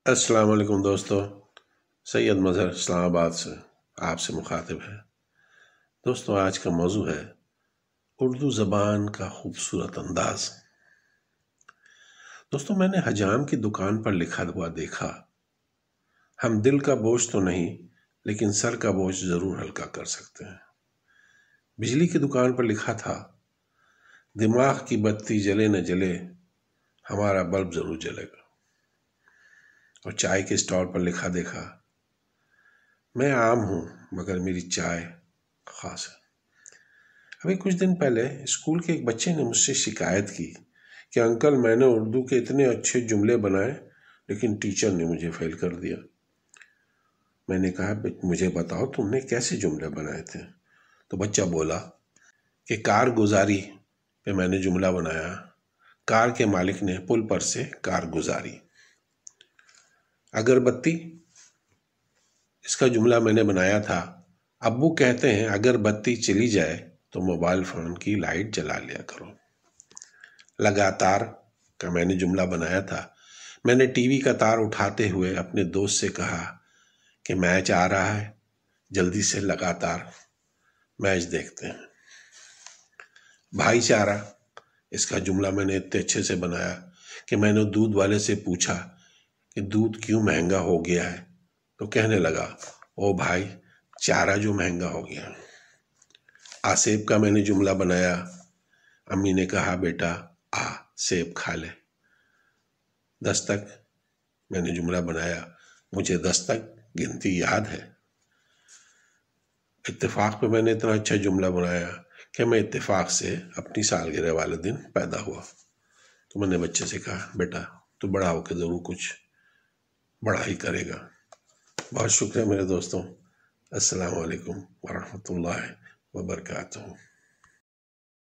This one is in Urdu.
السلام علیکم دوستو، سید مظہر اسلام آباد سے آپ سے مخاطب ہے۔ دوستو، آج کا موضوع ہے اردو زبان کا خوبصورت انداز۔ دوستو، میں نے حجام کی دکان پر لکھا ہوا دیکھا، ہم دل کا بوجھ تو نہیں لیکن سر کا بوجھ ضرور ہلکا کر سکتے ہیں۔ بجلی کی دکان پر لکھا تھا، دماغ کی بتی جلے نہ جلے ہمارا بلب ضرور جلے گا۔ اور چائے کے اسٹال پر لکھا دیکھا، میں عام ہوں مگر میری چائے خاص ہے۔ ابھی کچھ دن پہلے اسکول کے ایک بچے نے مجھ سے شکایت کی کہ انکل، میں نے اردو کے اتنے اچھے جملے بنائے لیکن ٹیچر نے مجھے فیل کر دیا۔ میں نے کہا، مجھے بتاؤ تم نے کیسے جملے بنائے تھے؟ تو بچہ بولا کہ کارگزاری پہ میں نے جملہ بنایا، کار کے مالک نے پل پر سے کار گزاری۔ اگربتی، اس کا جملہ میں نے بنایا تھا، ابو کہتے ہیں اگر بتی چلی جائے تو موبائل فون کی لائٹ جلا لیا کرو۔ لگاتار کا میں نے جملہ بنایا تھا، میں نے ٹی وی کا تار اٹھاتے ہوئے اپنے دوست سے کہا کہ میچ آ رہا ہے، جلدی سے لگاتار میچ دیکھتے ہیں۔ بھائی چارہ، اس کا جملہ میں نے اتنے اچھے سے بنایا کہ میں نے دودھ والے سے پوچھا کہ دودھ کیوں مہنگا ہو گیا ہے، تو کہنے لگا، او بھائی، چارہ جو مہنگا ہو گیا۔ سیب کا میں نے جملہ بنایا، امی نے کہا بیٹا سیب کھا لے۔ دستک، میں نے جملہ بنایا، مجھے دستک گنتی یاد ہے۔ اتفاق پہ میں نے اتنا اچھا جملہ بنایا کہ میں اتفاق سے اپنی سالگرہ والے دن پیدا ہوا۔ تو میں نے بچے سے کہا، بیٹا تو بڑا ہو کے ضرور کچھ بڑا ہی کرے گا۔ بہت شکریہ میرے دوستوں، السلام علیکم ورحمۃ اللہ وبرکاتہ۔